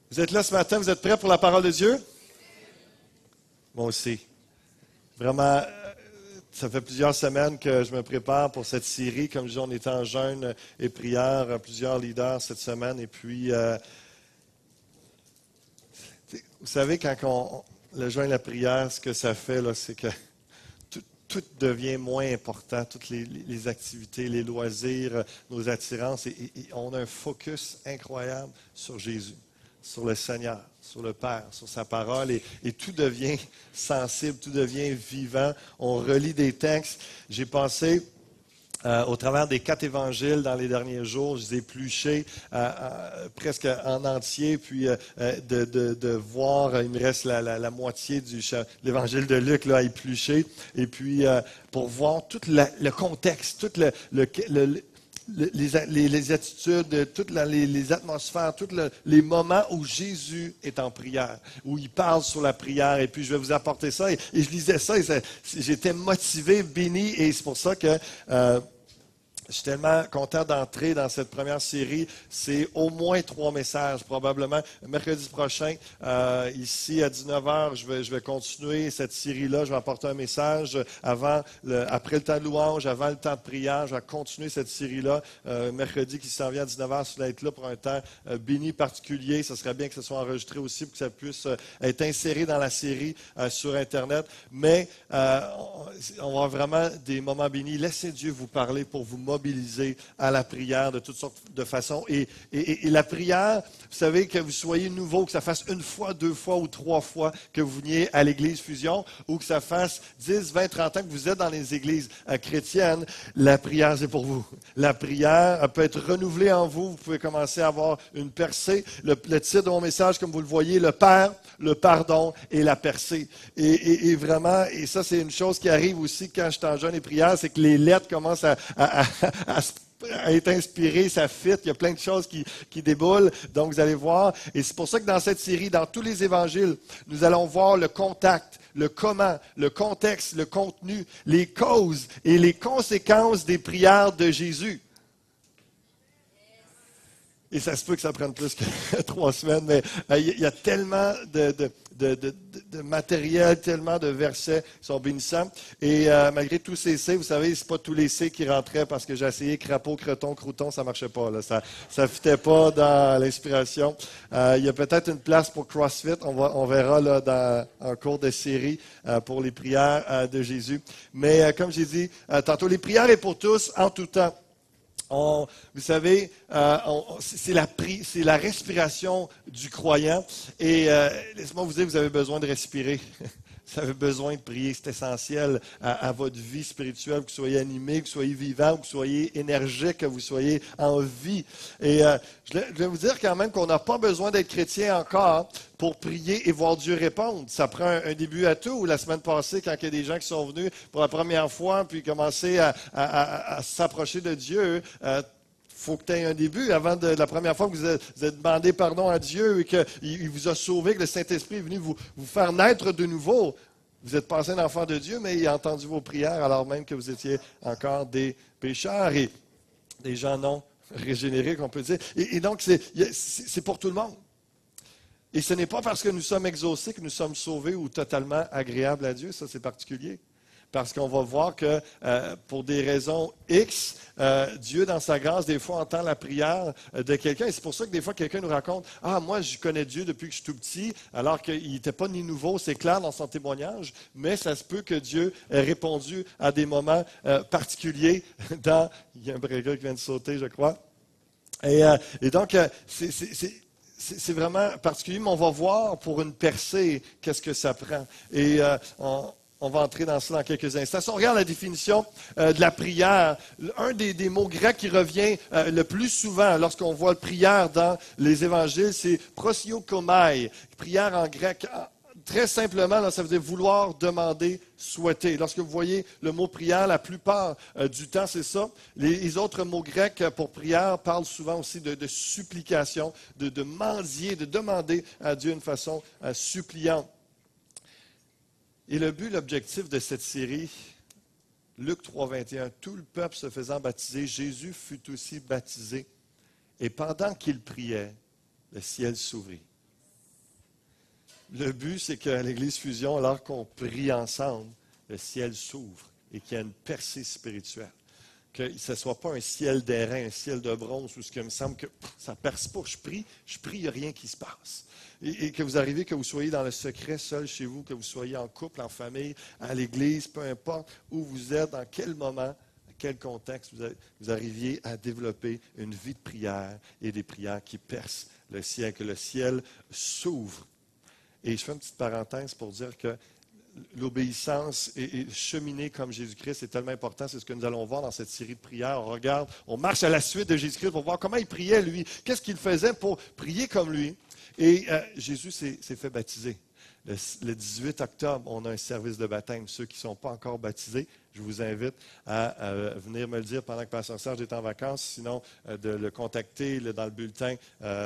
Vous êtes là ce matin, vous êtes prêts pour la parole de Dieu? Moi aussi. Vraiment, ça fait plusieurs semaines que je me prépare pour cette série. Comme je dis, on est en jeûne et prière, plusieurs leaders cette semaine. Et puis, vous savez, quand le jeûne et la prière, ce que ça fait, là, c'est que tout devient moins important, toutes les activités, les loisirs, nos attirances, et on a un focus incroyable sur Jésus, sur le Seigneur, sur le Père, sur sa parole, et tout devient sensible, tout devient vivant. On relit des textes. J'ai pensé, au travers des 4 évangiles dans les derniers jours, je les ai épluchés presque en entier, puis de voir, il me reste la moitié de l'évangile de Luc là, à éplucher, et puis pour voir tout le contexte, tout les attitudes, toutes les atmosphères, tous les moments où Jésus est en prière, où il parle sur la prière. Et puis, je vais vous apporter ça. Et je lisais ça, et j'étais motivé, béni. Et c'est pour ça que je suis tellement content d'entrer dans cette première série. C'est au moins 3 messages, probablement. Mercredi prochain, ici à 19h, je vais continuer cette série-là. Je vais apporter un message après le temps de louange, avant le temps de prière. Je vais continuer cette série-là. Mercredi qui s'en vient à 19h, si vous voulez être là pour un temps béni particulier. Ce serait bien que ce soit enregistré aussi pour que ça puisse être inséré dans la série sur Internet. Mais on va avoir vraiment des moments bénis. Laissez Dieu vous parler pour vous mobiliser à la prière de toutes sortes de façons. Et la prière, vous savez, que vous soyez nouveau, que ça fasse 1 fois, 2 fois ou 3 fois que vous veniez à l'Église Fusion, ou que ça fasse 10, 20, 30 ans que vous êtes dans les églises chrétiennes, la prière, c'est pour vous. La prière peut être renouvelée en vous. Vous pouvez commencer à avoir une percée. Le titre de mon message, comme vous le voyez, le Père, le pardon et la percée. Et vraiment, et ça, c'est une chose qui arrive aussi quand je suis en jeûne et prière, c'est que les lettres commencent à être inspirées, ça fit, il y a plein de choses qui déboulent, donc vous allez voir. Et c'est pour ça que dans cette série, dans tous les évangiles, nous allons voir le contact, le comment, le contexte, le contenu, les causes et les conséquences des prières de Jésus. Et ça se peut que ça prenne plus que 3 semaines, mais il y a tellement de matériel, tellement de versets qui sont bénissants. Et malgré tous ces C, vous savez, c'est pas tous les C qui rentraient parce que j'ai essayé crapaud, creton, crouton, ça marchait pas. Là. Ça ne fitait pas dans l'inspiration. Il y a peut-être une place pour CrossFit. On verra là en cours de série pour les prières de Jésus. Mais comme j'ai dit tantôt, les prières est pour tous, en tout temps. Vous savez, c'est la respiration du croyant. Et laissez-moi vous dire, vous avez besoin de respirer. Vous avez besoin de prier. C'est essentiel à votre vie spirituelle, que vous soyez animé, que vous soyez vivant, que vous soyez énergique, que vous soyez en vie. Et je vais vous dire quand même qu'on n'a pas besoin d'être chrétien encore pour prier et voir Dieu répondre. Ça prend un début à tout. La semaine passée, quand il y a des gens qui sont venus pour la première fois, puis commencer à s'approcher de Dieu, faut que tu aies un début. Avant la première fois que vous avez demandé pardon à Dieu et qu'il vous a sauvé, que le Saint-Esprit est venu vous faire naître de nouveau, vous êtes passé un enfant de Dieu, mais il a entendu vos prières alors même que vous étiez encore des pécheurs et des gens non régénérés, qu'on peut dire. Et donc, c'est pour tout le monde. Et ce n'est pas parce que nous sommes exaucés que nous sommes sauvés ou totalement agréables à Dieu. Ça, c'est particulier. Parce qu'on va voir que pour des raisons X, Dieu, dans sa grâce, des fois entend la prière de quelqu'un. Et c'est pour ça que des fois, quelqu'un nous raconte « Ah, moi, je connais Dieu depuis que je suis tout petit, alors qu'il n'était pas ni nouveau, c'est clair dans son témoignage. » Mais ça se peut que Dieu ait répondu à des moments particuliers dans... Il y a un breaker qui vient de sauter, je crois. Et donc, c'est vraiment particulier, mais on va voir pour une percée qu'est-ce que ça prend. Et on va entrer dans cela dans quelques instants. Si on regarde la définition de la prière, un des mots grecs qui revient le plus souvent lorsqu'on voit la prière dans les évangiles, c'est prosiokomai, prière en grec. Très simplement, là, ça veut dire vouloir, demander, souhaiter. Lorsque vous voyez le mot prière, la plupart du temps, c'est ça. Les autres mots grecs pour prière parlent souvent aussi de supplication, de mendier, de demander à Dieu d'une façon suppliante. Et le but, l'objectif de cette série, Luc 3, 21, tout le peuple se faisant baptiser, Jésus fut aussi baptisé. Et pendant qu'il priait, le ciel s'ouvrit. Le but, c'est qu'à l'Église Fusion, alors qu'on prie ensemble, le ciel s'ouvre et qu'il y a une percée spirituelle. Que ce ne soit pas un ciel d'airain, un ciel de bronze, où ce qui me semble que ça ne perce pas. Je prie, il n'y a rien qui se passe. Et que vous arrivez, que vous soyez dans le secret, seul chez vous, que vous soyez en couple, en famille, à l'église, peu importe où vous êtes, dans quel moment, dans quel contexte, vous arriviez à développer une vie de prière et des prières qui percent le ciel, que le ciel s'ouvre. Et je fais une petite parenthèse pour dire que l'obéissance et cheminer comme Jésus-Christ est tellement important. C'est ce que nous allons voir dans cette série de prières. On regarde, on marche à la suite de Jésus-Christ pour voir comment il priait, lui. Qu'est-ce qu'il faisait pour prier comme lui? Et Jésus s'est fait baptiser. Le 18 octobre, on a un service de baptême. Ceux qui ne sont pas encore baptisés, je vous invite à venir me le dire pendant que Pasteur Serge est en vacances, sinon de le contacter dans le bulletin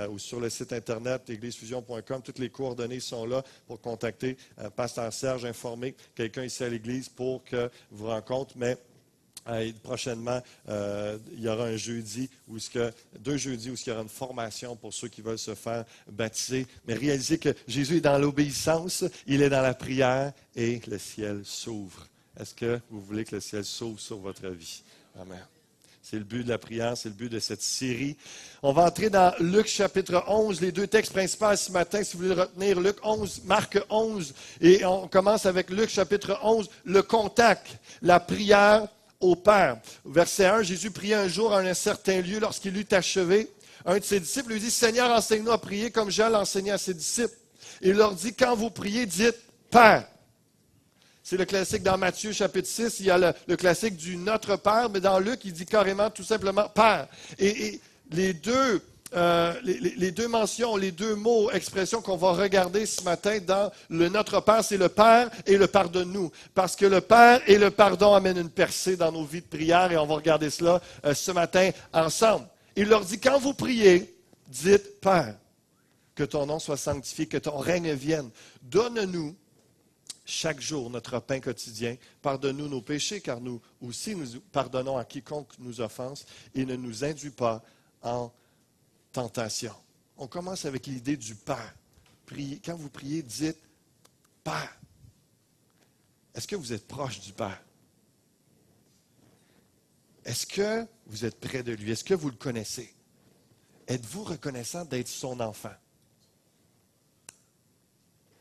ou sur le site internet églisefusion.com. Toutes les coordonnées sont là pour contacter Pasteur Serge, informer quelqu'un ici à l'église pour que vous rencontre. Mais prochainement, il y aura un jeudi deux jeudis où il y aura une formation pour ceux qui veulent se faire baptiser. Mais réalisez que Jésus est dans l'obéissance, il est dans la prière et le ciel s'ouvre. Est-ce que vous voulez que le ciel s'ouvre sur votre vie? Amen. C'est le but de la prière, c'est le but de cette série. On va entrer dans Luc chapitre 11, les deux textes principaux ce matin, si vous voulez le retenir, Luc 11, Marc 11. Et on commence avec Luc chapitre 11, le contact, la prière au Père. Verset 1, Jésus priait un jour en un certain lieu lorsqu'il eut achevé. Un de ses disciples lui dit, Seigneur, enseigne-nous à prier comme Jean l'enseignait à ses disciples. Il leur dit, quand vous priez, dites Père. C'est le classique dans Matthieu chapitre 6, il y a le classique du Notre Père, mais dans Luc, il dit carrément tout simplement Père. Et les deux mentions, les deux mots, expressions qu'on va regarder ce matin dans le Notre Père, c'est le Père et le pardonne-nous. Parce que le Père et le pardon amènent une percée dans nos vies de prière et on va regarder cela ce matin ensemble. Il leur dit, quand vous priez, dites Père, que ton nom soit sanctifié, que ton règne vienne. Donne-nous chaque jour notre pain quotidien. Pardonne-nous nos péchés, car nous aussi nous pardonnons à quiconque nous offense et ne nous induis pas en tentation. On commence avec l'idée du Père. Priez. Quand vous priez, dites Père. Est-ce que vous êtes proche du Père? Est-ce que vous êtes près de lui? Est-ce que vous le connaissez? Êtes-vous reconnaissant d'être son enfant?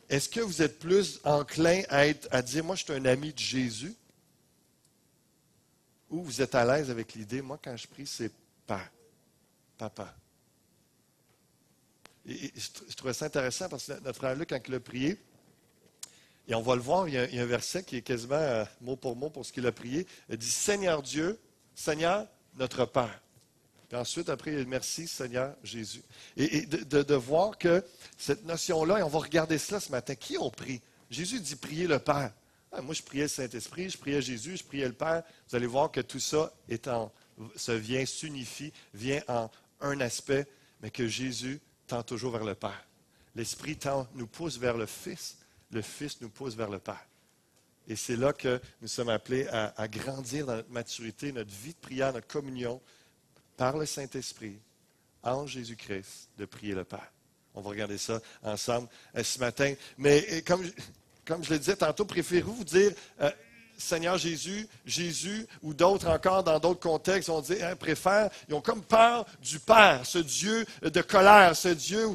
Est-ce que vous êtes plus enclin à dire, moi, je suis un ami de Jésus? Ou vous êtes à l'aise avec l'idée, moi, quand je prie, c'est Père, Papa. Et je trouvais ça intéressant parce que notre frère Luc, quand il a prié, et on va le voir, il y a un verset qui est quasiment mot pour ce qu'il a prié. Il dit, Seigneur Dieu, Seigneur, notre Père. Puis ensuite, après, il dit, merci Seigneur Jésus. Et de voir que cette notion-là, et on va regarder cela ce matin, qui ont prié? Jésus dit, priez le Père. Ah, moi, je priais le Saint-Esprit, je priais Jésus, je priais le Père. Vous allez voir que tout ça s'unifie, vient en un aspect, mais que Jésus tend toujours vers le Père. L'Esprit nous pousse vers le Fils nous pousse vers le Père. Et c'est là que nous sommes appelés à grandir dans notre maturité, notre vie de prière, notre communion, par le Saint-Esprit, en Jésus-Christ, de prier le Père. On va regarder ça ensemble ce matin. Mais comme je le disais tantôt, préférez-vous dire Seigneur Jésus, Jésus, ou d'autres encore dans d'autres contextes, on dit, ils ont comme peur du Père, ce Dieu de colère, ce Dieu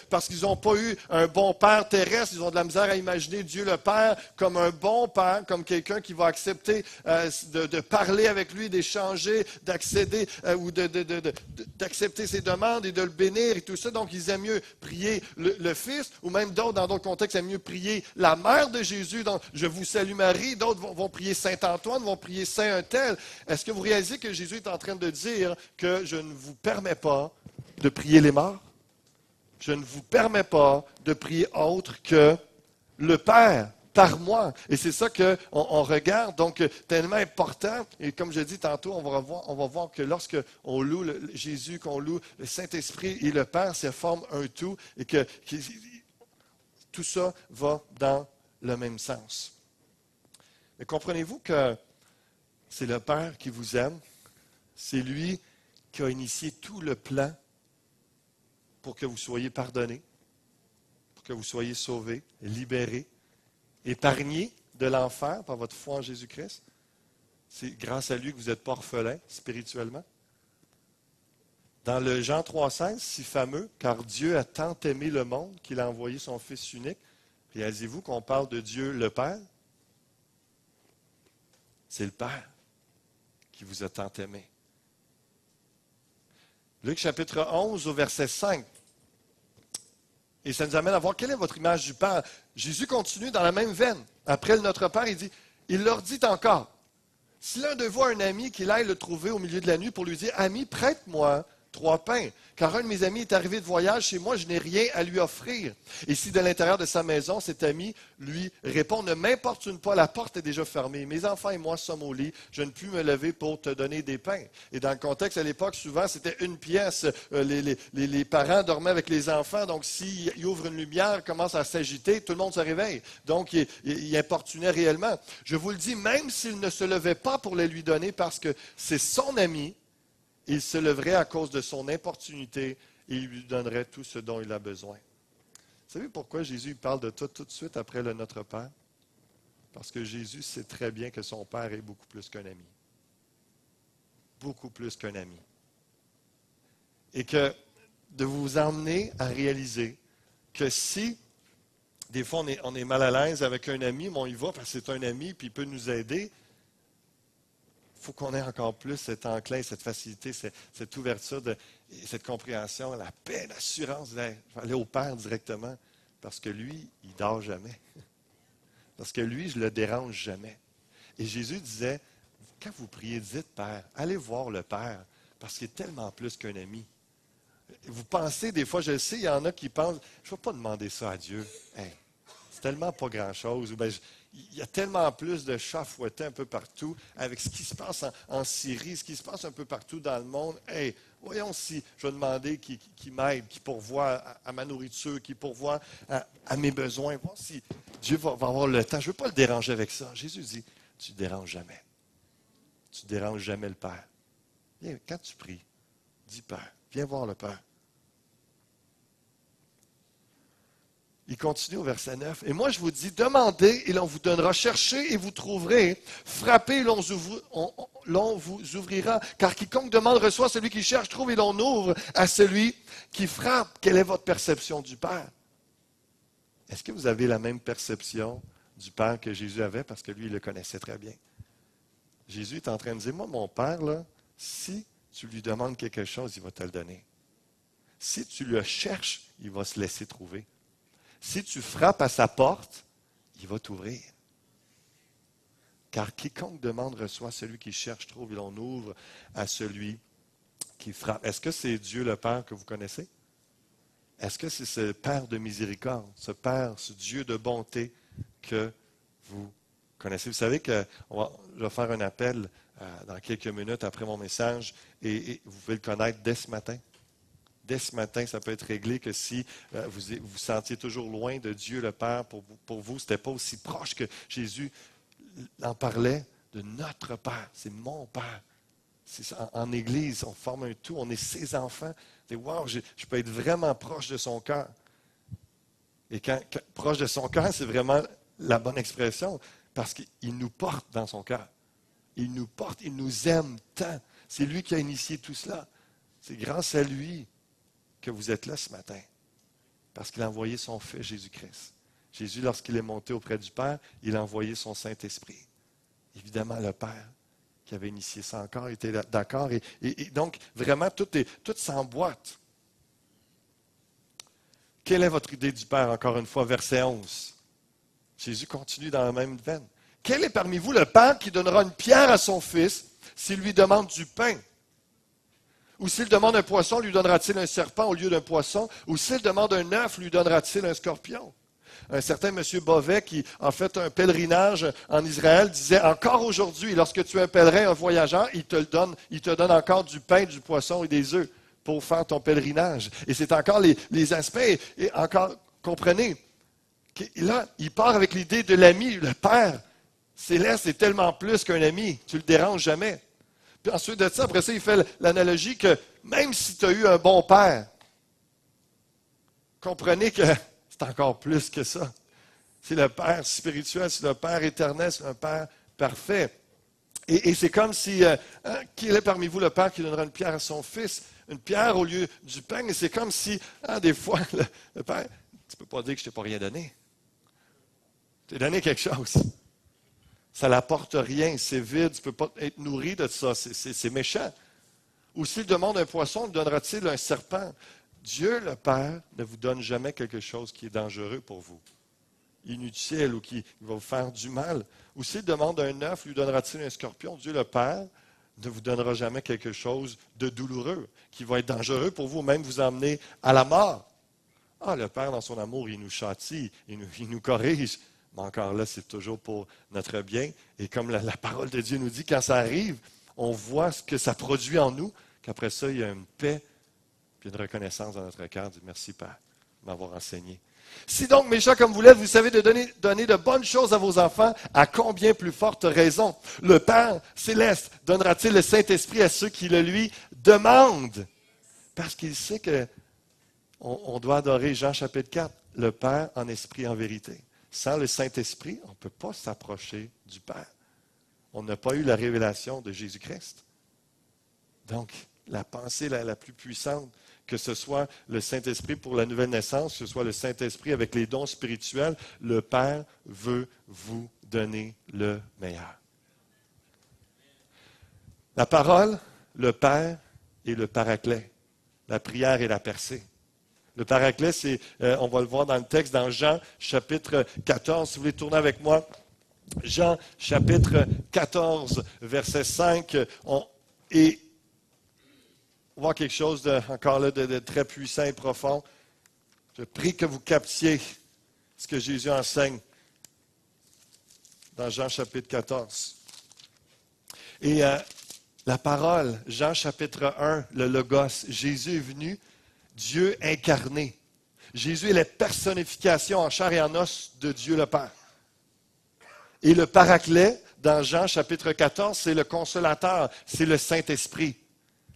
parce qu'ils n'ont pas eu un bon Père terrestre, ils ont de la misère à imaginer Dieu le Père comme un bon Père, comme quelqu'un qui va accepter de parler avec lui, d'échanger, d'accéder ou d'accepter ses demandes et de le bénir et tout ça. Donc, ils aiment mieux prier le Fils, ou même d'autres, dans d'autres contextes, aiment mieux prier la mère de Jésus. Donc, je vous salue Marie, d'autres vont prier Saint-Antoine, vont prier Saint-un-tel. Est-ce que vous réalisez que Jésus est en train de dire que je ne vous permets pas de prier les morts? Je ne vous permets pas de prier autre que le Père, par moi. Et c'est ça qu'on regarde, donc tellement important. Et comme je dis tantôt, on va voir que lorsque on loue Jésus, qu'on loue le Saint-Esprit et le Père, ça forme un tout et que tout ça va dans le même sens. Mais comprenez-vous que c'est le Père qui vous aime, c'est lui qui a initié tout le plan pour que vous soyez pardonnés, pour que vous soyez sauvés, libérés, épargnés de l'enfer par votre foi en Jésus-Christ. C'est grâce à lui que vous n'êtes pas orphelins spirituellement. Dans le Jean 3,16, si fameux, car Dieu a tant aimé le monde qu'il a envoyé son Fils unique. Réalisez-vous qu'on parle de Dieu le Père? C'est le Père qui vous a tant aimé. Luc chapitre 11 au verset 5. Et ça nous amène à voir quelle est votre image du Père. Jésus continue dans la même veine. Après le Notre Père, il dit, il leur dit encore, si l'un de vous a un ami, qu'il aille le trouver au milieu de la nuit pour lui dire, ami, prête-moi 3 pains, car un de mes amis est arrivé de voyage chez moi, je n'ai rien à lui offrir. Et si de l'intérieur de sa maison, cet ami lui répond, ne m'importune pas, la porte est déjà fermée, mes enfants et moi sommes au lit, je ne puis me lever pour te donner des pains. Et dans le contexte à l'époque, souvent, c'était une pièce, les parents dormaient avec les enfants, donc s'ils ouvrent une lumière, commencent à s'agiter, tout le monde se réveille. Donc, il importunait réellement. Je vous le dis, même s'il ne se levait pas pour les lui donner, parce que c'est son ami, il se leverait à cause de son importunité et il lui donnerait tout ce dont il a besoin. Vous savez pourquoi Jésus parle de tout de suite après le Notre Père? Parce que Jésus sait très bien que son Père est beaucoup plus qu'un ami. Beaucoup plus qu'un ami. Et que de vous emmener à réaliser que si, des fois on est mal à l'aise avec un ami, mais on y va parce que c'est un ami puis il peut nous aider, il faut qu'on ait encore plus cet enclin, cette facilité, cette ouverture, cette compréhension, la paix, l'assurance d'aller au Père directement. Parce que lui, il ne dort jamais. Parce que lui, je ne le dérange jamais. Et Jésus disait, quand vous priez, dites Père, allez voir le Père, parce qu'il est tellement plus qu'un ami. Vous pensez, des fois, je le sais, il y en a qui pensent, je ne vais pas demander ça à Dieu. Hey, c'est tellement pas grand-chose. Il y a tellement plus de chats fouettés un peu partout avec ce qui se passe en Syrie, ce qui se passe un peu partout dans le monde. Hey, voyons si je vais demander qui m'aide, qui pourvoit à ma nourriture, qui pourvoit à mes besoins. Voir si Dieu va avoir le temps. Je ne veux pas le déranger avec ça. Jésus dit, tu ne déranges jamais. Tu ne déranges jamais le Père. Viens, quand tu pries, dis Père, viens voir le Père. Il continue au verset 9. Et moi, je vous dis, demandez et l'on vous donnera. Cherchez et vous trouverez. Frappez et l'on vous ouvrira. Car quiconque demande reçoit, celui qui cherche trouve et l'on ouvre à celui qui frappe. Quelle est votre perception du Père? Est-ce que vous avez la même perception du Père que Jésus avait? Parce que lui, il le connaissait très bien. Jésus est en train de dire, moi, mon Père, là, si tu lui demandes quelque chose, il va te le donner. Si tu le cherches, il va se laisser trouver. Si tu frappes à sa porte, il va t'ouvrir. Car quiconque demande reçoit, celui qui cherche trouve, et l'on ouvre à celui qui frappe. Est-ce que c'est Dieu le Père que vous connaissez? Est-ce que c'est ce Père de miséricorde, ce Père, ce Dieu de bonté que vous connaissez? Vous savez que je vais faire un appel dans quelques minutes après mon message et vous pouvez le connaître dès ce matin. Dès ce matin, ça peut être réglé que si vous vous sentiez toujours loin de Dieu le Père, pour vous, ce n'était pas aussi proche que Jésus en parlait de notre Père. C'est mon Père. En Église, on forme un tout, on est ses enfants. Et wow, je peux être vraiment proche de son cœur. Et quand proche de son cœur, c'est vraiment la bonne expression, parce qu'il nous porte dans son cœur. Il nous porte, il nous aime tant. C'est lui qui a initié tout cela. C'est grâce à lui que vous êtes là ce matin, parce qu'il a envoyé son Fils Jésus-Christ. Jésus, lorsqu'il est monté auprès du Père, il a envoyé son Saint-Esprit. Évidemment, le Père qui avait initié ça encore était d'accord. Et donc, vraiment, tout s'emboîte. Quelle est votre idée du Père, encore une fois, verset 11? Jésus continue dans la même veine. Quel est parmi vous le Père qui donnera une pierre à son fils s'il lui demande du pain? Ou s'il demande un poisson, lui donnera-t-il un serpent au lieu d'un poisson? Ou s'il demande un œuf, lui donnera-t-il un scorpion? Un certain M. Bovet, qui a fait un pèlerinage en Israël, disait, encore aujourd'hui, lorsque tu es un pèlerin, un voyageur, il te donne encore du pain, du poisson et des œufs pour faire ton pèlerinage. Et c'est encore les aspects, et encore, comprenez, là, il part avec l'idée de l'ami, le Père céleste est tellement plus qu'un ami, tu ne le déranges jamais. Puis ensuite de ça, après ça, il fait l'analogie que même si tu as eu un bon père, comprenez que c'est encore plus que ça. C'est le Père spirituel, c'est le Père éternel, c'est un Père parfait. Et c'est comme si, qui est parmi vous le Père qui donnera une pierre à son fils, une pierre au lieu du pain, et c'est comme si, des fois, le Père, tu ne peux pas dire que je ne t'ai pas rien donné. Je t'ai donné quelque chose. Ça n'apporte rien, c'est vide, tu ne peux pas être nourri de ça, c'est méchant. Ou s'il demande un poisson, lui donnera-t-il un serpent? Dieu, le Père, ne vous donne jamais quelque chose qui est dangereux pour vous, inutile ou qui va vous faire du mal. Ou s'il demande un œuf, lui donnera-t-il un scorpion? Dieu, le Père, ne vous donnera jamais quelque chose de douloureux, qui va être dangereux pour vous, même vous emmener à la mort. Le Père, dans son amour, il nous châtie, il nous corrige. Mais encore là, c'est toujours pour notre bien. Et comme la parole de Dieu nous dit, quand ça arrive, on voit ce que ça produit en nous, qu'après ça, il y a une paix, puis une reconnaissance dans notre cœur. Dit merci, Père, de m'avoir enseigné. Si donc, méchants comme vous l'êtes, vous savez de donner de bonnes choses à vos enfants, à combien plus forte raison le Père céleste donnera-t-il le Saint-Esprit à ceux qui le lui demandent? Parce qu'il sait qu'on doit adorer, Jean chapitre 4, le Père en esprit et en vérité. Sans le Saint-Esprit, on ne peut pas s'approcher du Père. On n'a pas eu la révélation de Jésus-Christ. Donc, la pensée la plus puissante, que ce soit le Saint-Esprit pour la nouvelle naissance, que ce soit le Saint-Esprit avec les dons spirituels, le Père veut vous donner le meilleur. La parole, le Père et le Paraclet. La prière et la percée. Le Paraclet, on va le voir dans le texte, dans Jean, chapitre 14. Si vous voulez tourner avec moi, Jean, chapitre 14, verset 5. On voit quelque chose encore là de très puissant et profond. Je prie que vous captiez ce que Jésus enseigne dans Jean, chapitre 14. Et la parole, Jean, chapitre 1, le Logos. Jésus est venu, Dieu incarné. Jésus est la personnification en chair et en os de Dieu le Père. Et le Paraclet, dans Jean chapitre 14, c'est le consolateur, c'est le Saint-Esprit.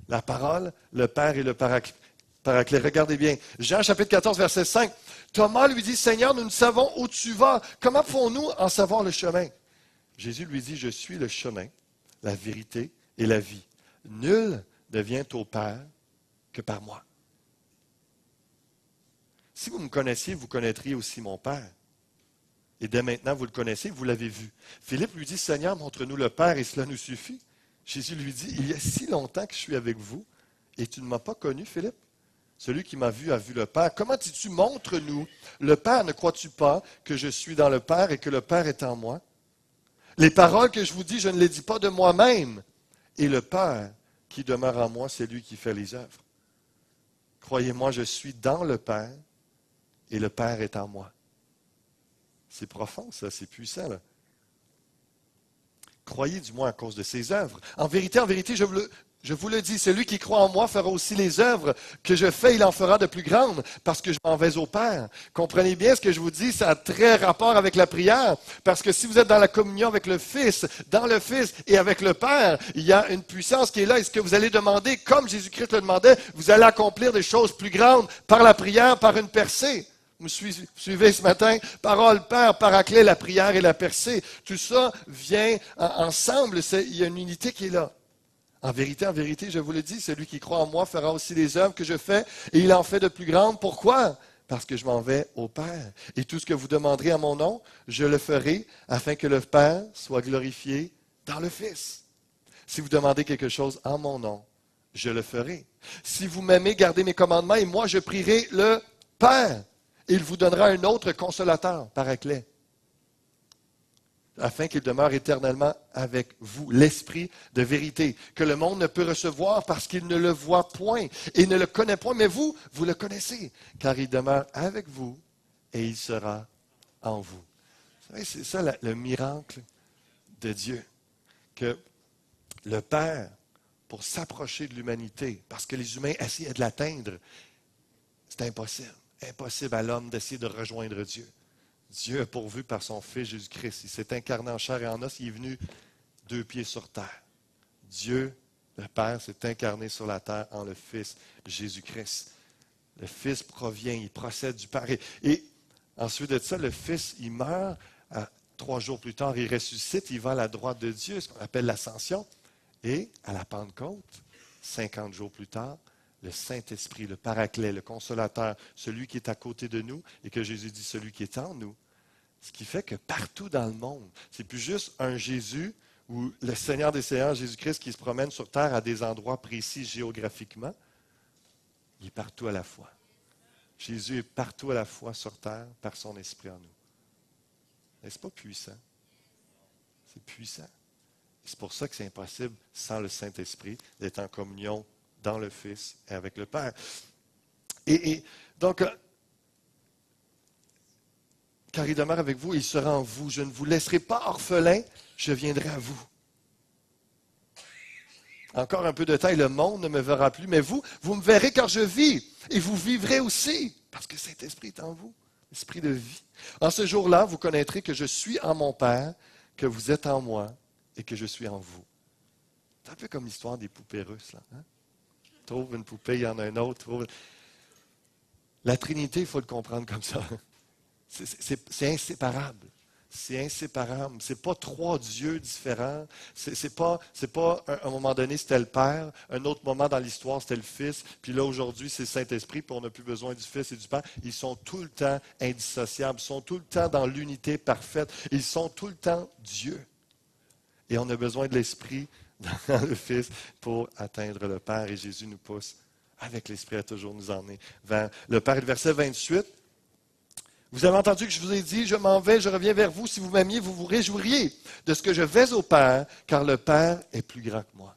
La parole, le Père et le Paraclet. Regardez bien. Jean chapitre 14, verset 5. Thomas lui dit, Seigneur, nous ne savons où tu vas. Comment pouvons-nous en savoir le chemin? Jésus lui dit, je suis le chemin, la vérité et la vie. Nul ne vient au Père que par moi. Si vous me connaissiez, vous connaîtriez aussi mon Père. Et dès maintenant, vous le connaissez, vous l'avez vu. Philippe lui dit, Seigneur, montre-nous le Père et cela nous suffit. Jésus lui dit, il y a si longtemps que je suis avec vous et tu ne m'as pas connu, Philippe. Celui qui m'a vu a vu le Père. Comment dis-tu, montre-nous le Père? Ne crois-tu pas que je suis dans le Père et que le Père est en moi? Les paroles que je vous dis, je ne les dis pas de moi-même. Et le Père qui demeure en moi, c'est lui qui fait les œuvres. Croyez-moi, je suis dans le Père et le Père est en moi. C'est profond, ça, c'est puissant, là. Croyez du moins à cause de ses œuvres. En vérité, je vous le dis, celui qui croit en moi fera aussi les œuvres que je fais, il en fera de plus grandes, parce que je m'en vais au Père. Comprenez bien ce que je vous dis, ça a très rapport avec la prière, parce que si vous êtes dans la communion avec le Fils, dans le Fils et avec le Père, il y a une puissance qui est là, et ce que vous allez demander, comme Jésus-Christ le demandait, vous allez accomplir des choses plus grandes par la prière, par une percée. Vous suivez ce matin? Parole, Père, Paraclet, la prière et la percée. Tout ça vient ensemble. Il y a une unité qui est là. En vérité, je vous le dis, celui qui croit en moi fera aussi les œuvres que je fais et il en fait de plus grandes. Pourquoi? Parce que je m'en vais au Père. Et tout ce que vous demanderez en mon nom, je le ferai afin que le Père soit glorifié dans le Fils. Si vous demandez quelque chose en mon nom, je le ferai. Si vous m'aimez, gardez mes commandements et moi, je prierai le Père. Il vous donnera un autre consolateur, Paraclet, afin qu'il demeure éternellement avec vous, l'Esprit de vérité, que le monde ne peut recevoir parce qu'il ne le voit point et ne le connaît point, mais vous le connaissez, car il demeure avec vous et il sera en vous. Vous savez, c'est ça le miracle de Dieu, que le Père, pour s'approcher de l'humanité, parce que les humains essayaient de l'atteindre, c'est impossible. Impossible à l'homme d'essayer de rejoindre Dieu. Dieu a pourvu par son Fils Jésus-Christ. Il s'est incarné en chair et en os. Il est venu 2 pieds sur terre. Dieu, le Père, s'est incarné sur la terre en le Fils Jésus-Christ. Le Fils provient, il procède du Père. Et Ensuite de ça, le Fils, il meurt. 3 jours plus tard, il ressuscite, il va à la droite de Dieu, ce qu'on appelle l'ascension. Et à la Pentecôte, 50 jours plus tard, le Saint-Esprit, le Paraclet, le Consolateur, celui qui est à côté de nous, et que Jésus dit celui qui est en nous. Ce qui fait que partout dans le monde, c'est plus juste un Jésus ou le Seigneur des Seigneurs, Jésus-Christ, qui se promène sur terre à des endroits précis géographiquement. Il est partout à la fois. Jésus est partout à la fois sur terre par son Esprit en nous. N'est-ce pas puissant? C'est puissant. C'est pour ça que c'est impossible, sans le Saint-Esprit, d'être en communion dans le Fils et avec le Père. Et donc, car il demeure avec vous, il sera en vous. Je ne vous laisserai pas orphelin, je viendrai à vous. Encore un peu de temps et le monde ne me verra plus, mais vous me verrez car je vis, et vous vivrez aussi, parce que Saint-Esprit est en vous, esprit de vie. En ce jour-là, vous connaîtrez que je suis en mon Père, que vous êtes en moi, et que je suis en vous. C'est un peu comme l'histoire des poupées russes, là. Hein? Trouve une poupée, il y en a une autre. La Trinité, il faut le comprendre comme ça. C'est inséparable. C'est inséparable. Ce n'est pas 3 dieux différents. C'est pas un moment donné, c'était le Père. Un autre moment dans l'histoire, c'était le Fils. Puis là, aujourd'hui, c'est le Saint-Esprit. Puis on n'a plus besoin du Fils et du Père. Ils sont tout le temps indissociables. Ils sont tout le temps dans l'unité parfaite. Ils sont tout le temps Dieu. Et on a besoin de l'Esprit dans le Fils pour atteindre le Père. Et Jésus nous pousse avec l'Esprit à toujours nous emmener vers le Père. Et le verset 28. Vous avez entendu que je vous ai dit, je m'en vais, je reviens vers vous. Si vous m'aimiez, vous vous réjouiriez de ce que je vais au Père, car le Père est plus grand que moi.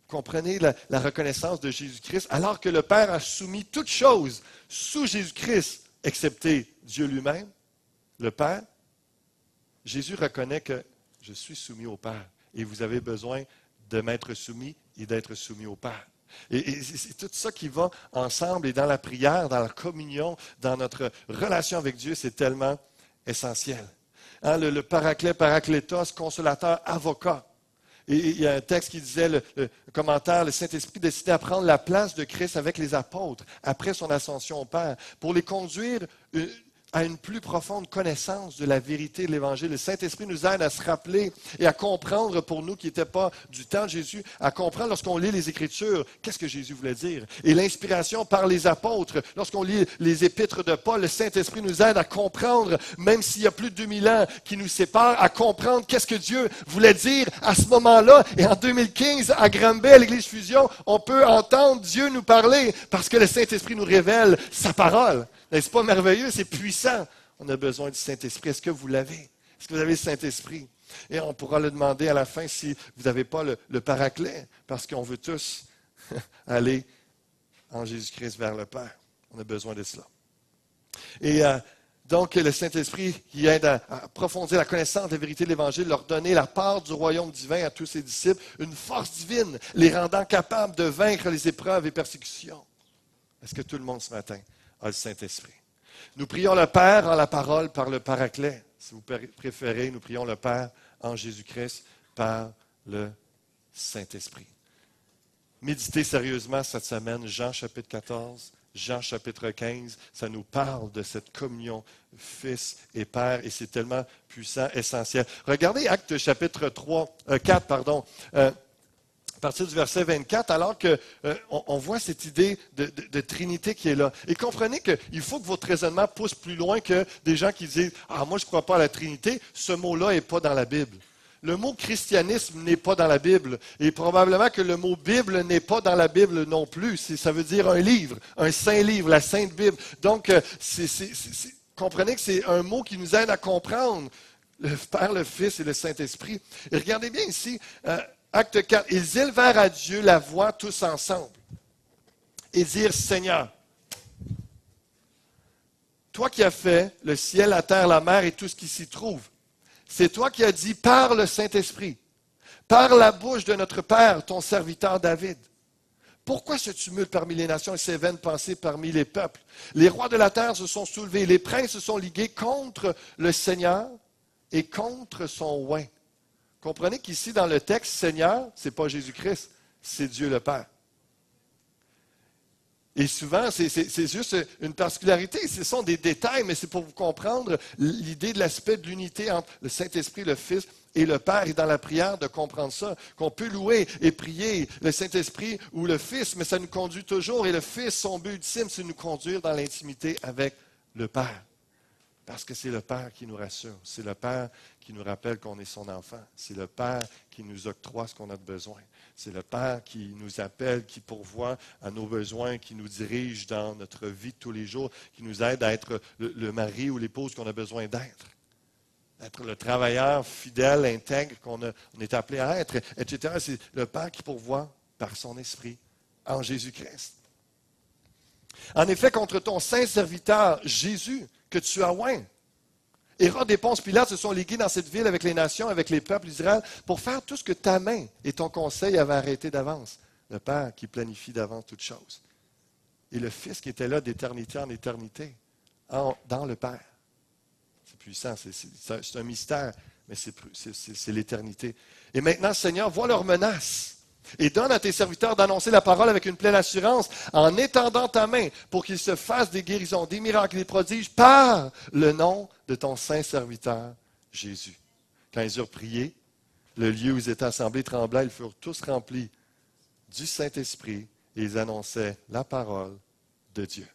Vous comprenez la reconnaissance de Jésus-Christ, alors que le Père a soumis toutes choses sous Jésus-Christ, excepté Dieu lui-même, le Père. Jésus reconnaît que je suis soumis au Père et vous avez besoin de m'être soumis et d'être soumis au Père. Et c'est tout ça qui va ensemble et dans la prière, dans la communion, dans notre relation avec Dieu, c'est tellement essentiel. Hein, le paraclet, paraclétos, consolateur, avocat. Et il y a un texte qui disait, le commentaire, le Saint-Esprit décidait à prendre la place de Christ avec les apôtres après son ascension au Père pour les conduire à une plus profonde connaissance de la vérité de l'Évangile. Le Saint-Esprit nous aide à se rappeler et à comprendre, pour nous qui n'étaient pas du temps de Jésus, à comprendre lorsqu'on lit les Écritures, qu'est-ce que Jésus voulait dire. Et l'inspiration par les apôtres, lorsqu'on lit les épîtres de Paul, le Saint-Esprit nous aide à comprendre, même s'il y a plus de 2000 ans qui nous séparent, à comprendre qu'est-ce que Dieu voulait dire à ce moment-là. Et en 2015, à Granby, à l'Église Fusion, on peut entendre Dieu nous parler parce que le Saint-Esprit nous révèle sa parole. N'est-ce pas merveilleux? C'est puissant. On a besoin du Saint-Esprit. Est-ce que vous l'avez? Est-ce que vous avez le Saint-Esprit? Et on pourra le demander à la fin si vous n'avez pas le paraclet, parce qu'on veut tous aller en Jésus-Christ vers le Père. On a besoin de cela. Et donc, le Saint-Esprit qui aide à approfondir la connaissance de la vérité de l'Évangile, leur donner la part du royaume divin à tous ses disciples, une force divine, les rendant capables de vaincre les épreuves et persécutions. Est-ce que tout le monde ce matin a le Saint-Esprit? Nous prions le Père en la parole par le Paraclet. Si vous préférez, nous prions le Père en Jésus-Christ par le Saint-Esprit. Méditez sérieusement cette semaine, Jean chapitre 14, Jean chapitre 15, ça nous parle de cette communion Fils et Père, et c'est tellement puissant, essentiel. Regardez Actes chapitre 4, à partir du verset 24, alors qu'on voit cette idée de Trinité qui est là. Et comprenez qu'il faut que votre raisonnement pousse plus loin que des gens qui disent « Ah, moi je ne crois pas à la Trinité », ce mot-là n'est pas dans la Bible. Le mot christianisme n'est pas dans la Bible. Et probablement que le mot Bible n'est pas dans la Bible non plus. Ça veut dire un livre, un saint livre, la Sainte Bible. Donc, comprenez que c'est un mot qui nous aide à comprendre le Père, le Fils et le Saint-Esprit. Et regardez bien ici, Acte 4, ils élevèrent à Dieu la voix tous ensemble et dirent, Seigneur, toi qui as fait le ciel, la terre, la mer et tout ce qui s'y trouve, c'est toi qui as dit par le Saint-Esprit, par la bouche de notre Père, ton serviteur David. Pourquoi ce tumulte parmi les nations et ces vaines pensées parmi les peuples? Les rois de la terre se sont soulevés, les princes se sont ligués contre le Seigneur et contre son oint. Comprenez qu'ici, dans le texte, Seigneur, ce n'est pas Jésus-Christ, c'est Dieu le Père. Et souvent, c'est juste une particularité. Ce sont des détails, mais c'est pour vous comprendre l'idée de l'aspect de l'unité entre le Saint-Esprit, le Fils et le Père. Et dans la prière, de comprendre ça, qu'on peut louer et prier le Saint-Esprit ou le Fils, mais ça nous conduit toujours. Et le Fils, son but ultime, c'est de nous conduire dans l'intimité avec le Père. Parce que c'est le Père qui nous rassure. C'est le Père qui nous rappelle qu'on est son enfant. C'est le Père qui nous octroie ce qu'on a de besoin. C'est le Père qui nous appelle, qui pourvoit à nos besoins, qui nous dirige dans notre vie de tous les jours, qui nous aide à être le mari ou l'épouse qu'on a besoin d'être. Être le travailleur fidèle, intègre qu'on est appelé à être, etc. C'est le Père qui pourvoit par son esprit en Jésus-Christ. En effet, contre ton saint serviteur Jésus, que tu as oint, Hérode et Ponce Pilate se sont ligués dans cette ville avec les nations, avec les peuples d'Israël, pour faire tout ce que ta main et ton conseil avaient arrêté d'avance. Le Père qui planifie d'avance toutes choses. Et le Fils qui était là d'éternité en éternité, dans le Père. C'est puissant, c'est un mystère, mais c'est l'éternité. Et maintenant, Seigneur, vois leurs menaces. Et donne à tes serviteurs d'annoncer la parole avec une pleine assurance, en étendant ta main pour qu'ils se fassent des guérisons, des miracles, des prodiges, par le nom de ton saint serviteur Jésus. Quand ils eurent prié, le lieu où ils étaient assemblés trembla, ils furent tous remplis du Saint-Esprit et ils annonçaient la parole de Dieu.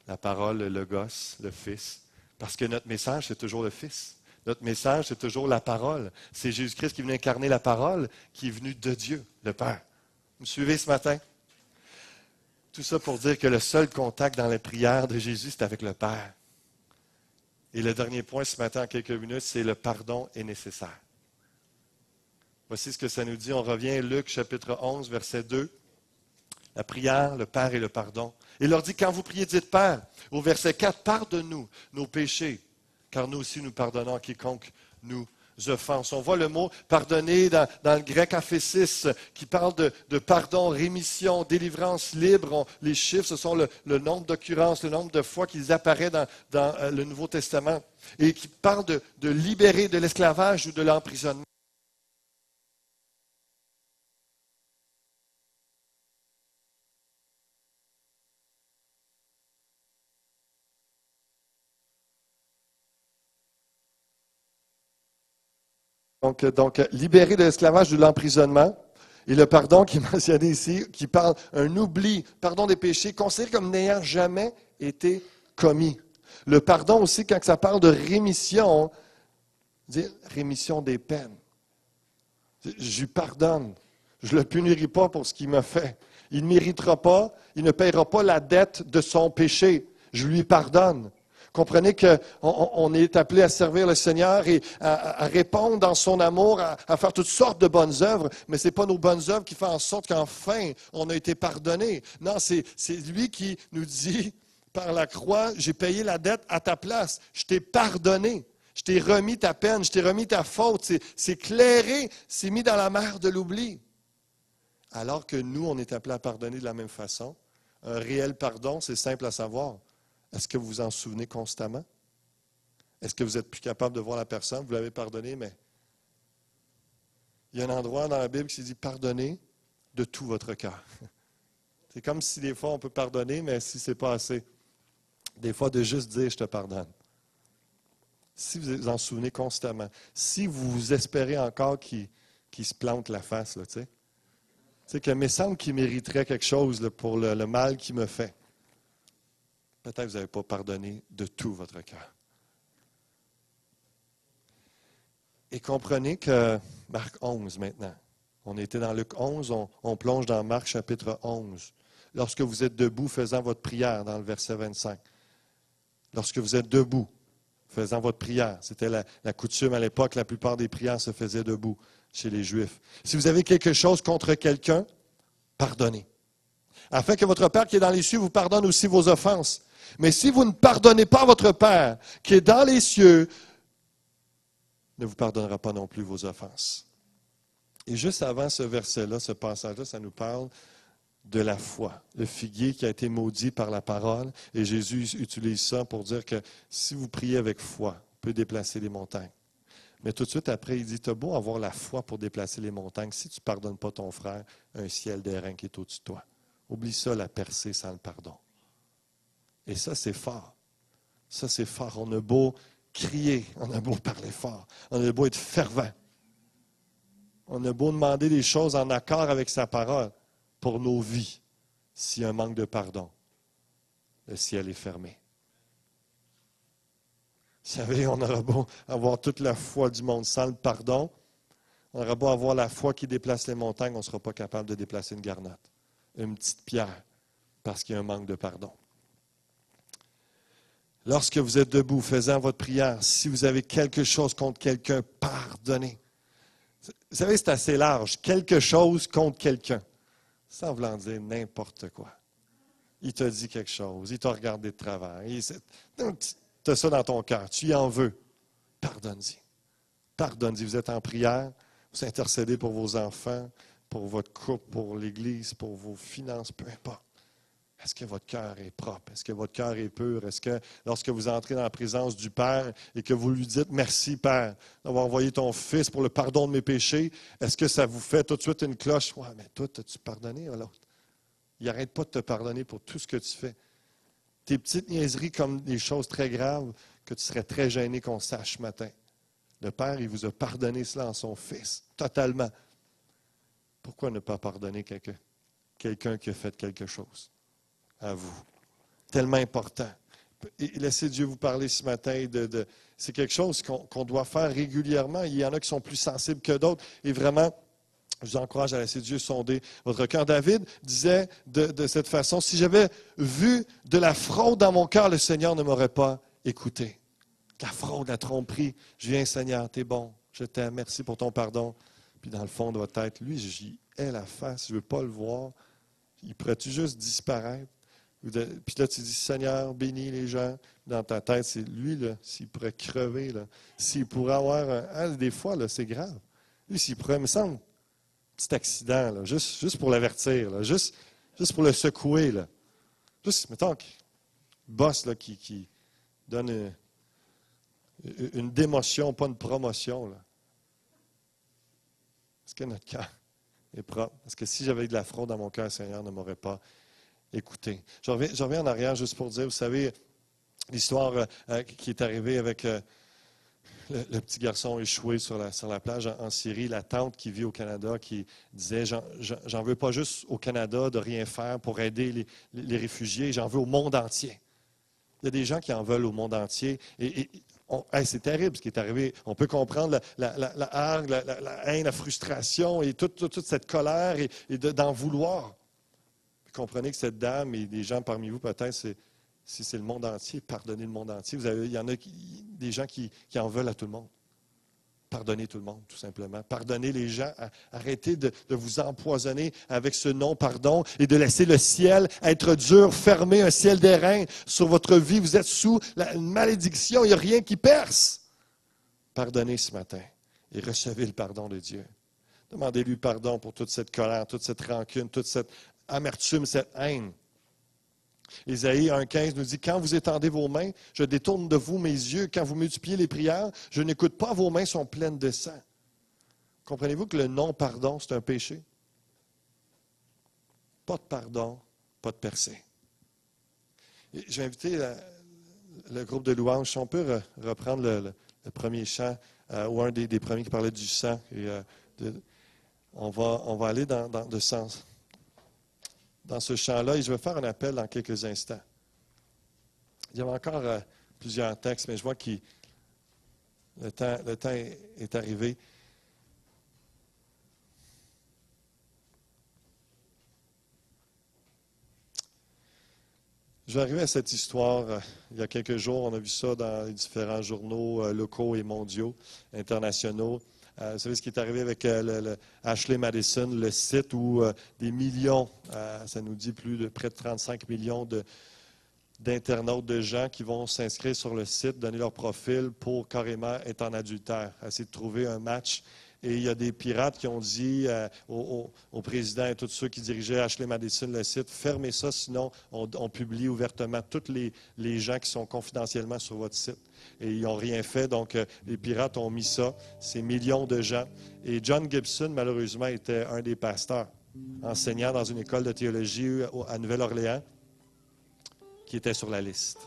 La parole, le Logos, le Fils, parce que notre message, c'est toujours le Fils. Notre message, c'est toujours la parole. C'est Jésus-Christ qui est venu incarner la parole, qui est venu de Dieu, le Père. Vous me suivez ce matin? Tout ça pour dire que le seul contact dans la prière de Jésus, c'est avec le Père. Et le dernier point ce matin, en quelques minutes, c'est le pardon est nécessaire. Voici ce que ça nous dit. On revient à Luc chapitre 11, verset 2. La prière, le Père et le pardon. Il leur dit, quand vous priez, dites Père. Au verset 4, pardonne-nous nos péchés, car nous aussi nous pardonnons à quiconque nous offense. On voit le mot pardonner dans le grec aphésis, qui parle de pardon, rémission, délivrance libre. Les chiffres, ce sont le nombre d'occurrences, le nombre de fois qu'ils apparaissent dans le Nouveau Testament, et qui parle de libérer de l'esclavage ou de l'emprisonnement. Donc, libérer de l'esclavage ou de l'emprisonnement. Et le pardon qui est mentionné ici, qui parle un oubli, pardon des péchés, considéré comme n'ayant jamais été commis. Le pardon aussi, quand ça parle de rémission, dire rémission des peines. Je lui pardonne. Je ne le punirai pas pour ce qu'il m'a fait. Il ne méritera pas, il ne paiera pas la dette de son péché. Je lui pardonne. Comprenez qu'on est appelé à servir le Seigneur et à répondre dans son amour, à faire toutes sortes de bonnes œuvres, mais ce n'est pas nos bonnes œuvres qui font en sorte qu'enfin on a été pardonné. Non, c'est lui qui nous dit par la croix, j'ai payé la dette à ta place, je t'ai pardonné, je t'ai remis ta peine, je t'ai remis ta faute, c'est clairé, c'est mis dans la mer de l'oubli. Alors que nous, on est appelé à pardonner de la même façon. Un réel pardon, c'est simple à savoir. Est-ce que vous vous en souvenez constamment? Est-ce que vous êtes plus capable de voir la personne? Vous l'avez pardonné, mais il y a un endroit dans la Bible qui dit pardonnez de tout votre cœur. C'est comme si des fois on peut pardonner, mais si ce n'est pas assez. Des fois de juste dire je te pardonne. Si vous vous en souvenez constamment, si vous espérez encore qu'il se plante la face, là, tu sais, qu'il me semble qu'il mériterait quelque chose là, pour le mal qu'il me fait. Peut-être que vous n'avez pas pardonné de tout votre cœur. Et comprenez que Marc 11 maintenant. On était dans Luc 11, on plonge dans Marc chapitre 11. Lorsque vous êtes debout faisant votre prière, dans le verset 25. Lorsque vous êtes debout faisant votre prière, c'était la coutume à l'époque, la plupart des prières se faisaient debout chez les Juifs. Si vous avez quelque chose contre quelqu'un, pardonnez. Afin que votre Père qui est dans les cieux vous pardonne aussi vos offenses. Mais si vous ne pardonnez pas votre Père qui est dans les cieux, ne vous pardonnera pas non plus vos offenses. Et juste avant ce verset-là, ce passage-là, ça nous parle de la foi. Le figuier qui a été maudit par la parole. Et Jésus utilise ça pour dire que si vous priez avec foi, vous pouvez déplacer les montagnes. Mais tout de suite après, il dit, tu as beau avoir la foi pour déplacer les montagnes. Si tu ne pardonnes pas ton frère, un ciel d'airain qui est au-dessus de toi. Oublie ça, la percée sans le pardon. Et ça, c'est fort. Ça, c'est fort. On a beau crier, on a beau parler fort, on a beau être fervent. On a beau demander des choses en accord avec sa parole pour nos vies. S'il y a un manque de pardon, le ciel est fermé. Vous savez, on aura beau avoir toute la foi du monde sans le pardon, on aura beau avoir la foi qui déplace les montagnes, on ne sera pas capable de déplacer une garnotte, une petite pierre, parce qu'il y a un manque de pardon. Lorsque vous êtes debout, faisant votre prière, si vous avez quelque chose contre quelqu'un, pardonnez. Vous savez, c'est assez large. Quelque chose contre quelqu'un. Sans vouloir dire n'importe quoi. Il t'a dit quelque chose, il t'a regardé de travers. Tu as ça dans ton cœur, tu y en veux. Pardonne-y. Pardonne-y. Vous êtes en prière, vous intercédez pour vos enfants, pour votre couple, pour l'Église, pour vos finances, peu importe. Est-ce que votre cœur est propre? Est-ce que votre cœur est pur? Est-ce que lorsque vous entrez dans la présence du Père et que vous lui dites « Merci, Père, d'avoir envoyé ton Fils pour le pardon de mes péchés », est-ce que ça vous fait tout de suite une cloche? « Ouais, mais toi, as-tu pardonné à l'autre? » Il n'arrête pas de te pardonner pour tout ce que tu fais. Tes petites niaiseries comme des choses très graves que tu serais très gêné qu'on sache ce matin. Le Père, il vous a pardonné cela en son Fils, totalement. Pourquoi ne pas pardonner quelqu'un qui a fait quelque chose à vous? Tellement important. Et laissez Dieu vous parler ce matin. C'est quelque chose qu'on doit faire régulièrement. Il y en a qui sont plus sensibles que d'autres. Et vraiment, je vous encourage à laisser Dieu sonder votre cœur. David disait de cette façon, « Si j'avais vu de la fraude dans mon cœur, le Seigneur ne m'aurait pas écouté. » La fraude, la tromperie. Je viens, Seigneur, t'es bon. Je t'aime. Merci pour ton pardon. Puis dans le fond de votre tête, lui, j'y ai la face. Je ne veux pas le voir. Il pourrait-tu juste disparaître? Puis là, tu dis, Seigneur, bénis les gens. Dans ta tête, c'est lui, là, s'il pourrait crever, là, s'il pourrait avoir des fois, là, c'est grave. Lui, s'il pourrait, il me semble, un petit accident, là, juste pour l'avertir, là, juste pour le secouer. Là. Juste, mettons, boss là, qui donne une démotion, pas une promotion. Là. Est-ce que notre cœur est propre? Parce que si j'avais de la fraude dans mon cœur, le Seigneur ne m'aurait pas écouté. Je reviens en arrière juste pour dire, vous savez, l'histoire qui est arrivée avec le petit garçon échoué sur la plage en Syrie, la tante qui vit au Canada qui disait, j'en veux pas juste au Canada de rien faire pour aider les réfugiés, j'en veux au monde entier. Il y a des gens qui en veulent au monde entier. C'est terrible ce qui est arrivé. On peut comprendre la hargne, la haine, la frustration et toute cette colère et d'en vouloir. Vous comprenez que cette dame et des gens parmi vous, peut-être, si c'est le monde entier, pardonnez le monde entier. Il y en a des gens qui en veulent à tout le monde. Pardonnez tout le monde, tout simplement. Pardonnez les gens. Arrêtez de vous empoisonner avec ce non-pardon et de laisser le ciel être dur, fermé, un ciel d'airain sur votre vie. Vous êtes sous une malédiction, il n'y a rien qui perce. Pardonnez ce matin et recevez le pardon de Dieu. Demandez-lui pardon pour toute cette colère, toute cette rancune, toute cette amertume, cette haine. Ésaïe 1,15 nous dit, « Quand vous étendez vos mains, je détourne de vous mes yeux. Quand vous multipliez les prières, je n'écoute pas, vos mains sont pleines de sang. » Comprenez-vous que le non-pardon, c'est un péché? Pas de pardon, pas de percée. J'ai invité le groupe de louanges. Si on peut reprendre le premier chant, ou un des premiers qui parlait du sang. Et, on va aller dans ce chant-là, et je vais faire un appel dans quelques instants. Il y avait encore plusieurs textes, mais je vois que le temps est arrivé. Je vais arriver à cette histoire. Il y a quelques jours, on a vu ça dans les différents journaux locaux et mondiaux, internationaux. Vous savez ce qui est arrivé avec Ashley Madison, le site où des millions, ça nous dit près de 35 millions d'internautes, de gens qui vont s'inscrire sur le site, donner leur profil pour carrément être en adultère, essayer de trouver un match. Et il y a des pirates qui ont dit au président et tous ceux qui dirigeaient Ashley Madison le site, fermez ça, sinon on publie ouvertement tous les gens qui sont confidentiellement sur votre site. Et ils n'ont rien fait, donc les pirates ont mis ça, ces millions de gens. Et John Gibson, malheureusement, était un des pasteurs enseignant dans une école de théologie à Nouvelle-Orléans, qui était sur la liste.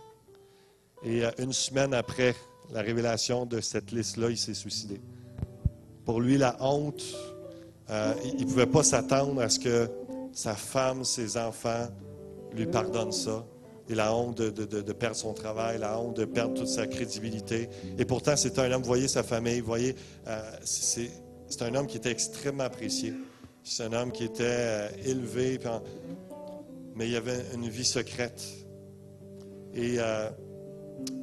Et une semaine après la révélation de cette liste-là, il s'est suicidé. Pour lui, la honte, il ne pouvait pas s'attendre à ce que sa femme, ses enfants lui pardonnent ça. Et la honte de perdre son travail, la honte de perdre toute sa crédibilité. Et pourtant, c'était un homme, vous voyez sa famille, vous voyez, c'est un homme qui était extrêmement apprécié. C'est un homme qui était élevé, mais il avait une vie secrète. Et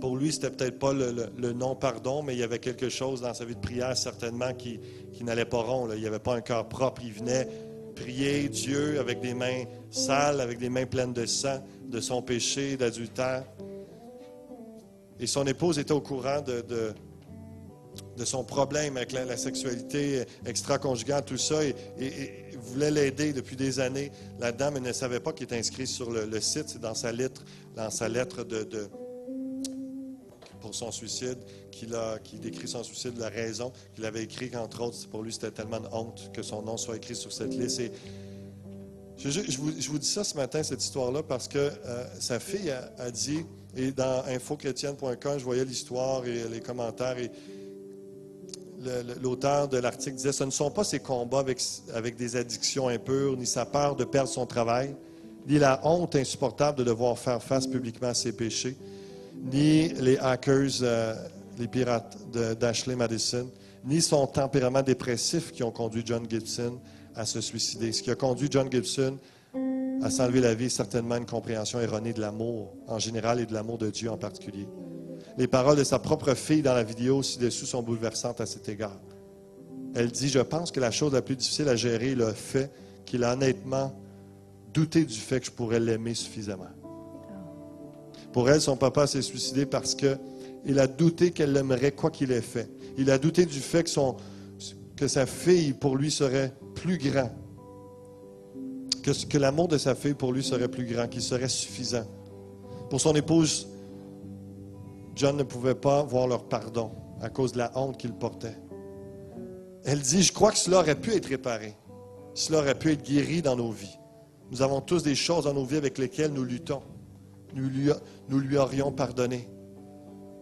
pour lui, c'était peut-être pas le non-pardon, mais il y avait quelque chose dans sa vie de prière, certainement, qui n'allait pas rond. Là. Il n'y avait pas un cœur propre. Il venait prier Dieu avec des mains sales, avec des mains pleines de sang, de son péché, d'adultère. Et son épouse était au courant de son problème avec la sexualité extra-conjugale, tout ça, et voulait l'aider depuis des années là-dedans, mais ne savait pas qu'il était inscrit sur le site. C'est dans sa lettre pour son suicide, qu'il décrit son suicide, la raison qu'il avait écrit, qu'entre autres, pour lui, c'était tellement de honte que son nom soit écrit sur cette liste. Et je vous dis ça ce matin, cette histoire-là, parce que sa fille a dit, et dans infochrétienne.com, je voyais l'histoire et les commentaires, et l'auteur de l'article disait, ce ne sont pas ses combats avec des addictions impures, ni sa peur de perdre son travail, ni la honte insupportable de devoir faire face publiquement à ses péchés, ni les hackers, les pirates d'Ashley Madison, ni son tempérament dépressif qui ont conduit John Gibson à se suicider. Ce qui a conduit John Gibson à s'enlever la vie est certainement une compréhension erronée de l'amour en général et de l'amour de Dieu en particulier. Les paroles de sa propre fille dans la vidéo ci-dessous sont bouleversantes à cet égard. Elle dit, je pense que la chose la plus difficile à gérer est le fait qu'il a honnêtement douté du fait que je pourrais l'aimer suffisamment. Pour elle, son papa s'est suicidé parce qu'il a douté qu'elle l'aimerait quoi qu'il ait fait. Il a douté du fait que sa fille, pour lui, serait plus grand. Que l'amour de sa fille, pour lui, serait plus grand, qu'il serait suffisant. Pour son épouse, John ne pouvait pas voir leur pardon à cause de la honte qu'il portait. Elle dit, je crois que cela aurait pu être réparé. Cela aurait pu être guéri dans nos vies. Nous avons tous des choses dans nos vies avec lesquelles nous luttons. Nous lui aurions pardonné.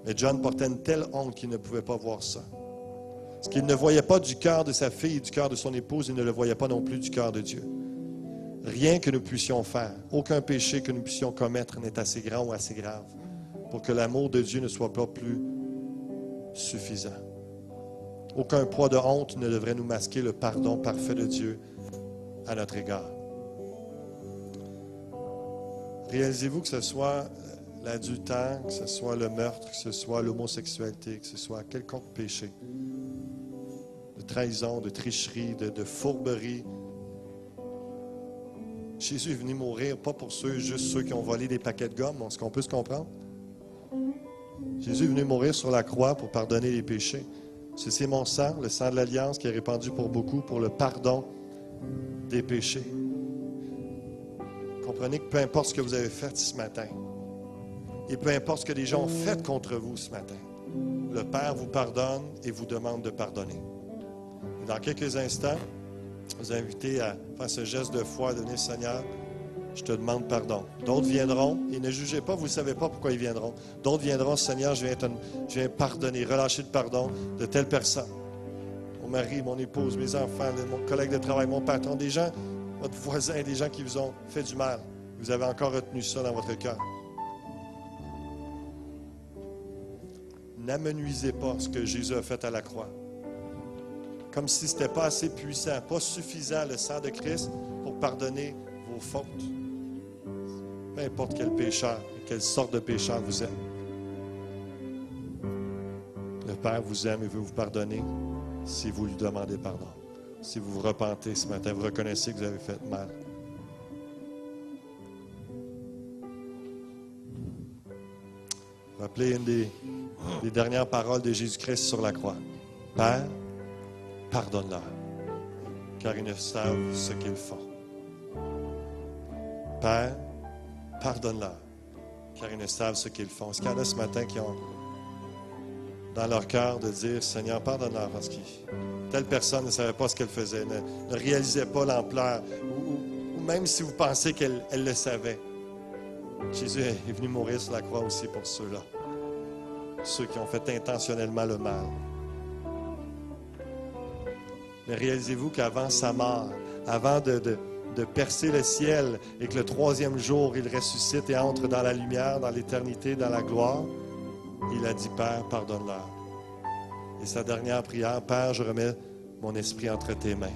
Mais John portait une telle honte qu'il ne pouvait pas voir ça. Ce qu'il ne voyait pas du cœur de sa fille et du cœur de son épouse, il ne le voyait pas non plus du cœur de Dieu. Rien que nous puissions faire, aucun péché que nous puissions commettre n'est assez grand ou assez grave pour que l'amour de Dieu ne soit pas plus suffisant. Aucun poids de honte ne devrait nous masquer le pardon parfait de Dieu à notre égard. Réalisez-vous que ce soit l'adultère, que ce soit le meurtre, que ce soit l'homosexualité, que ce soit quelconque péché, de trahison, de tricherie, de fourberie. Jésus est venu mourir, pas pour juste ceux qui ont volé des paquets de gomme, est-ce qu'on peut se comprendre? Jésus est venu mourir sur la croix pour pardonner les péchés. C'est mon sang, le sang de l'Alliance qui est répandu pour beaucoup, pour le pardon des péchés. Comprenez que peu importe ce que vous avez fait ce matin, et peu importe ce que les gens ont fait contre vous ce matin, le Père vous pardonne et vous demande de pardonner. Et dans quelques instants, je vous invite à faire ce geste de foi, de dire, Seigneur, je te demande pardon. D'autres viendront, et ne jugez pas, vous ne savez pas pourquoi ils viendront. D'autres viendront, Seigneur, je viens pardonner, relâcher le pardon de telle personne. Mon mari, mon épouse, mes enfants, mon collègue de travail, mon patron, des gens, votre voisin, des gens qui vous ont fait du mal. Vous avez encore retenu ça dans votre cœur. N'amenuisez pas ce que Jésus a fait à la croix. Comme si ce n'était pas assez puissant, pas suffisant le sang de Christ pour pardonner vos fautes. Peu importe quel pécheur, quelle sorte de pécheur vous êtes. Le Père vous aime et veut vous pardonner si vous lui demandez pardon. Si vous vous repentez ce matin, vous reconnaissez que vous avez fait mal. Rappelez une des dernières paroles de Jésus-Christ sur la croix. Père, pardonne-leur, car ils ne savent ce qu'ils font. Père, pardonne-leur, car ils ne savent ce qu'ils font. Est-ce qu'il y en a ce matin qui ont dans leur cœur de dire, Seigneur, pardonne-leur parce que telle personne ne savait pas ce qu'elle faisait, ne réalisait pas l'ampleur, ou même si vous pensez qu'elle le savait. Jésus est venu mourir sur la croix aussi pour ceux-là, ceux qui ont fait intentionnellement le mal. Mais réalisez-vous qu'avant sa mort, avant de percer le ciel et que le troisième jour, il ressuscite et entre dans la lumière, dans l'éternité, dans la gloire, il a dit, Père, pardonne-leur. Et sa dernière prière, Père, je remets mon esprit entre tes mains.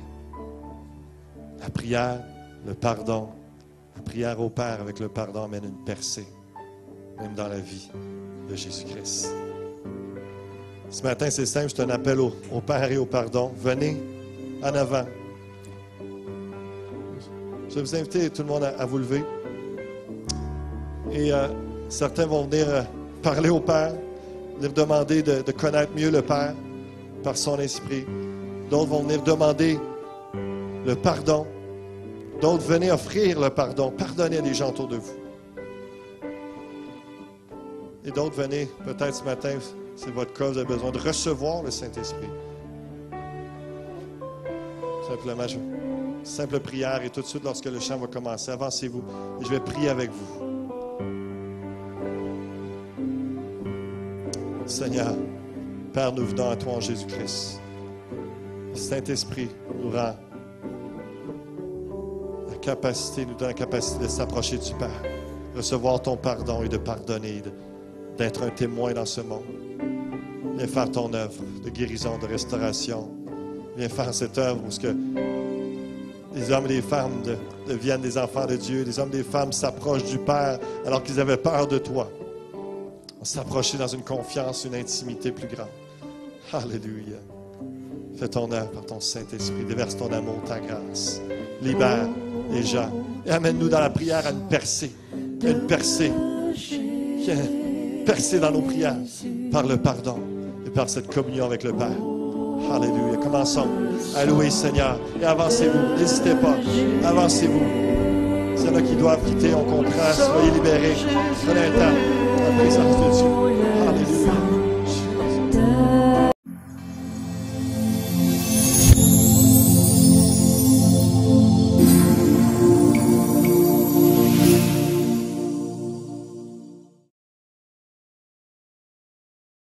La prière, le pardon, la prière au Père avec le pardon amène une percée, même dans la vie de Jésus-Christ. Ce matin, c'est simple, c'est un appel au Père et au pardon. Venez en avant. Je vais vous inviter tout le monde à vous lever. Et certains vont venir parler au Père, venir demander de connaître mieux le Père par son esprit. D'autres vont venir demander le pardon. D'autres venez offrir le pardon. Pardonnez à des gens autour de vous. Et d'autres venez, peut-être ce matin, c'est votre cas, vous avez besoin de recevoir le Saint-Esprit. Simplement, simple prière et tout de suite, lorsque le chant va commencer, avancez-vous et je vais prier avec vous. Seigneur, Père, nous venons à toi en Jésus-Christ. Le Saint-Esprit nous rend la capacité, nous donne la capacité de s'approcher du Père, recevoir ton pardon et de pardonner, d'être un témoin dans ce monde. Viens faire ton œuvre de guérison, de restauration. Viens faire cette œuvre où les hommes et les femmes deviennent des enfants de Dieu. Les hommes et les femmes s'approchent du Père alors qu'ils avaient peur de toi. On s'approcher dans une confiance, une intimité plus grande. Alléluia. Fais ton œuvre par ton Saint-Esprit. Déverse ton amour, ta grâce. Libère les gens. Et amène-nous dans la prière à une percée. Une percée. Percée dans nos prières par le pardon et par cette communion avec le Père. Alléluia. Commençons à louer le Seigneur. Et avancez-vous. N'hésitez pas. Avancez-vous. S'il y en a qui doivent quitter, on comprend. Soyez libérés. Prenez un temps. La présence de Dieu. Alléluia.